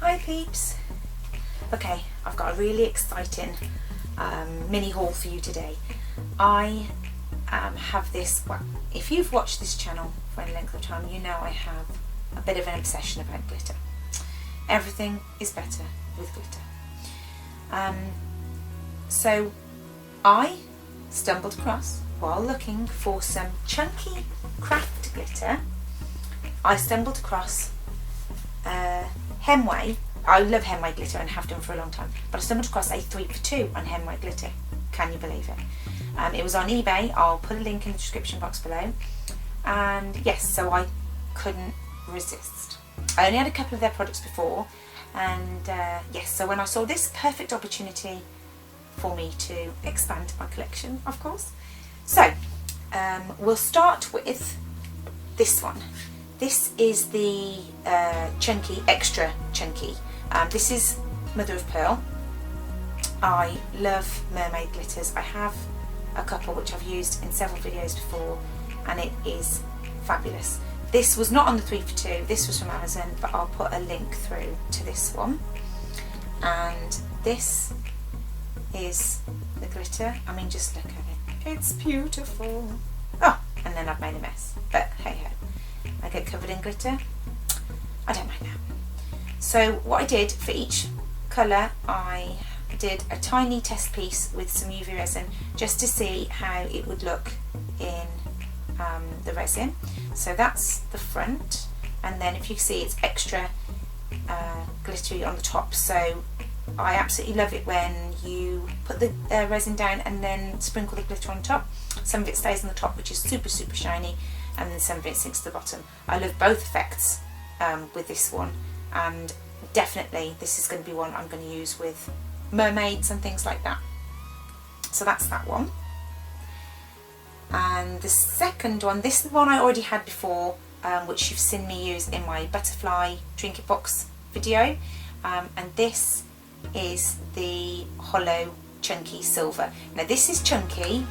Hi peeps. Okay, I've got a really exciting mini haul for you today. I have this, well, if you've watched this channel for any length of time, you know I have a bit of an obsession about glitter. Everything is better with glitter. So I stumbled across, while looking for some chunky craft glitter, I stumbled across Hemway. I love Hemway glitter and have done for a long time, but I stumbled across a 3 for 2 on Hemway glitter. Can you believe it? It was on eBay. I'll put a link in the description box below. And yes, so I couldn't resist. I only had a couple of their products before, and yes, so when I saw this perfect opportunity for me to expand my collection, of course. So we'll start with this one. This is the chunky, extra chunky. This is mother of pearl. I love mermaid glitters. I have a couple which I've used in several videos before, and it is fabulous. This was not on the 3 for 2, this was from Amazon, but I'll put a link through to this one. And this is the glitter. I mean, just look at it. It's beautiful. Oh, and then I've made a mess, but hey ho. I get covered in glitter. I don't mind that. So what I did for each colour, I did a tiny test piece with some UV resin just to see how it would look in the resin. So that's the front, and then if you see, it's extra glittery on the top. So I absolutely love it when you put the resin down and then sprinkle the glitter on top. Some of it stays on the top, which is super shiny, and then some of it sinks to the bottom. I love both effects with this one, and definitely this is going to be one I'm going to use with mermaids and things like that. So that's that one. And the second one, this is the one I already had before, which you've seen me use in my butterfly trinket box video, and this is the hollow chunky silver. Now this is chunky,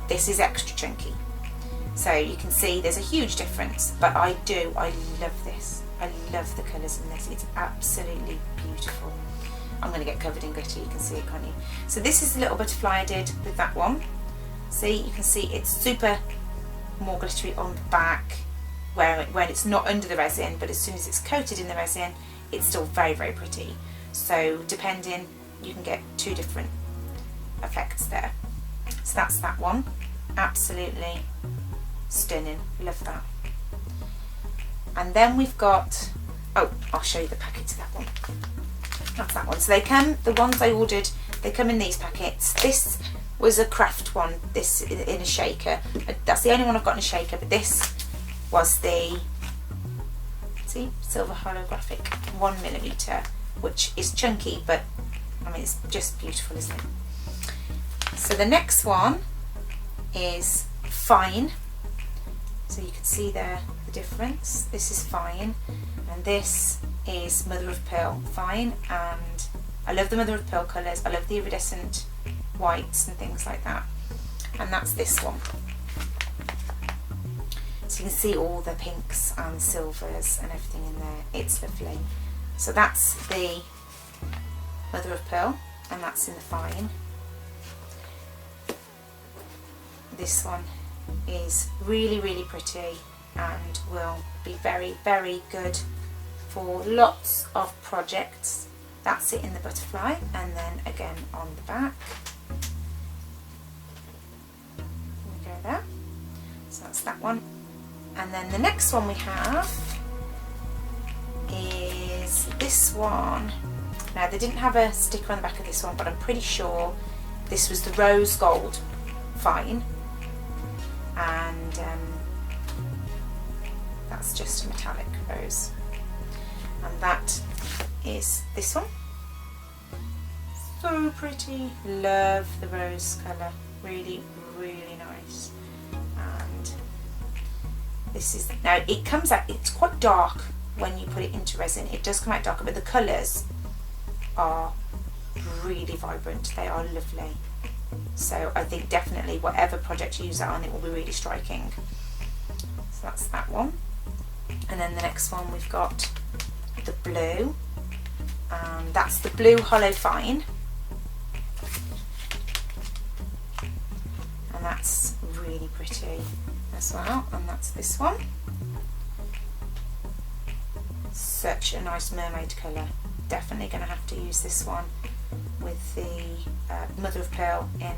this is extra chunky. So you can see there's a huge difference, but I love this. I love the colours in this. It's absolutely beautiful. I'm going to get covered in glitter, you can see it, can't you? So this is the little butterfly I did with that one. See, you can see it's super more glittery on the back when it's not under the resin, but as soon as it's coated in the resin, it's still very pretty. So depending, you can get two different effects there. So that's that one. Absolutely stunning, love that. And then we've got, oh, I'll show you the packets of that one. That's that one. So they come, the ones I ordered, they come in these packets. This was a craft one, this in a shaker. That's the only one I've got in a shaker, but this was the, see, silver holographic 1mm, which is chunky, but I mean, it's just beautiful, isn't it? So the next one is fine. So you can see there the difference. This is fine, and this is mother of pearl fine, and I love the mother of pearl colours. I love the iridescent whites and things like that, and that's this one. So you can see all the pinks and silvers and everything in there. It's lovely. So that's the mother of pearl, and that's in the fine. This one is really pretty and will be very good for lots of projects. That's it in the butterfly, and then again on the back. There we go there. So that's that one. And then the next one we have is this one. Now they didn't have a sticker on the back of this one, but I'm pretty sure this was the rose gold fine, and that's just a metallic rose, and that is this one. So pretty, love the rose colour, really nice. And this is, now it comes out, it's quite dark when you put it into resin, it does come out darker, but the colours are really vibrant, they are lovely. So I think definitely whatever project you use that on, it will be really striking. So that's that one. And then the next one we've got the blue, That's the blue hollow fine, and that's really pretty as well. And that's this one, such a nice mermaid colour. Definitely going to have to use this one with the mother of pearl in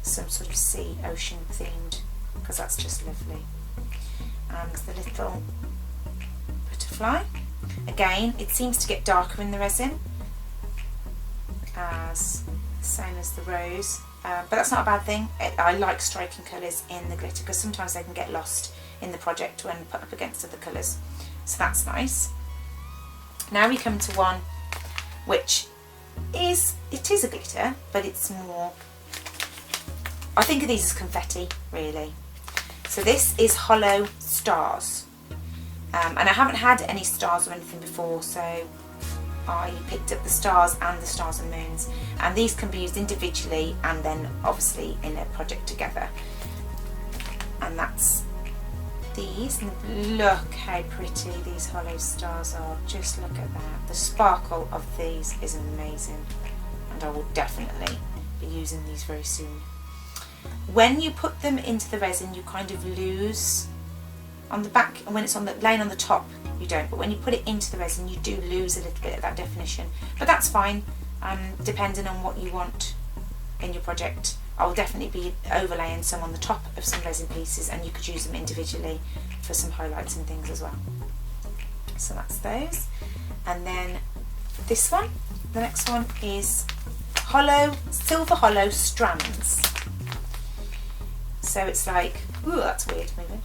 some sort of sea ocean themed, because that's just lovely. And the little butterfly, again it seems to get darker in the resin, as same as the rose, but that's not a bad thing. I like striking colours in the glitter because sometimes they can get lost in the project when put up against other colours, so that's nice. Now we come to one which is a glitter, but it's more, I think of these as confetti really. So this is hollow stars, and I haven't had any stars or anything before, so I picked up the stars and the stars and moons, and these can be used individually and then obviously in a project together. And that's these, and look how pretty these hollow stars are. Just look at that. The sparkle of these is amazing, and I will definitely be using these very soon. When you put them into the resin, you kind of lose on the back, and when it's laying on the top you don't, but when you put it into the resin you do lose a little bit of that definition, but that's fine, depending on what you want in your project. I will definitely be overlaying some on the top of some resin pieces, and you could use them individually for some highlights and things as well. So that's those. And then this one, the next one is silver hollow strands. So it's like, ooh, that's weird moving.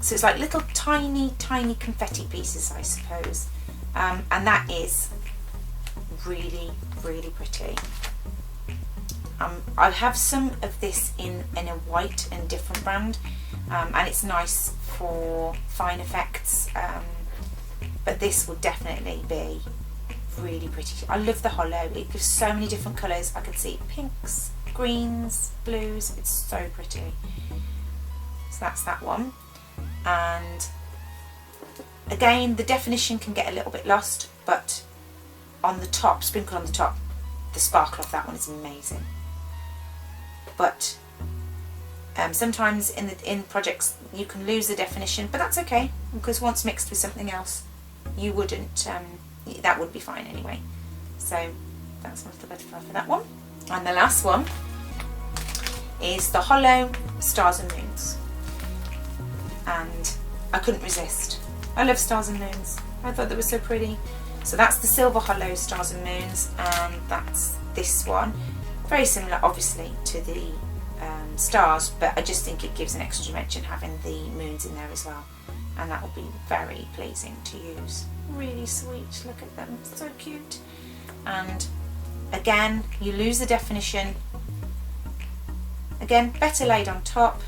So it's like little tiny confetti pieces, I suppose, and that is really pretty. I have some of this in a white and different brand, and it's nice for fine effects, but this will definitely be really pretty. I love the hollow, it gives so many different colours. I can see pinks, greens, blues, it's so pretty. So that's that one. And again, the definition can get a little bit lost, but on the top, sprinkled on the top, the sparkle of that one is amazing. But sometimes in projects you can lose the definition, but that's okay, because once mixed with something else you wouldn't, that would be fine anyway. So that's one of the butterfly for that one. And the last one is the hollow stars and moons, and I couldn't resist. I love stars and moons, I thought they were so pretty. So that's the silver hollow stars and moons, and that's this one. Very similar obviously to the stars, but I just think it gives an extra dimension having the moons in there as well, and that will be very pleasing to use. Really sweet, look at them, so cute. And again, you lose the definition. Again, better laid on top,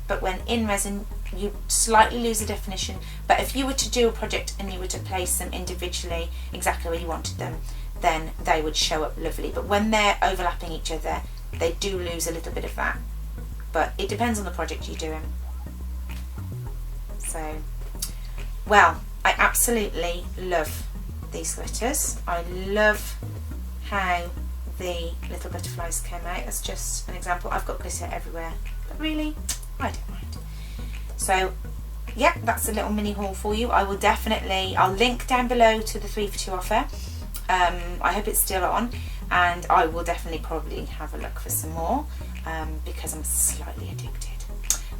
but when in resin you slightly lose the definition. But if you were to do a project and you were to place them individually exactly where you wanted them, then they would show up lovely. But when they're overlapping each other, they do lose a little bit of that. But it depends on the project you're doing. So, well, I absolutely love these glitters. I love how the little butterflies came out. That's just an example. I've got glitter everywhere, but really, I don't mind. So yeah, that's a little mini haul for you. I'll link down below to the 3 for 2 offer. I hope it's still on, and I will definitely probably have a look for some more, because I'm slightly addicted.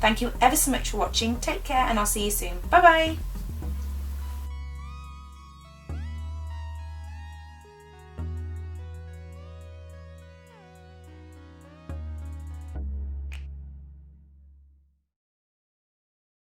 Thank you ever so much for watching. Take care, and I'll see you soon. Bye bye.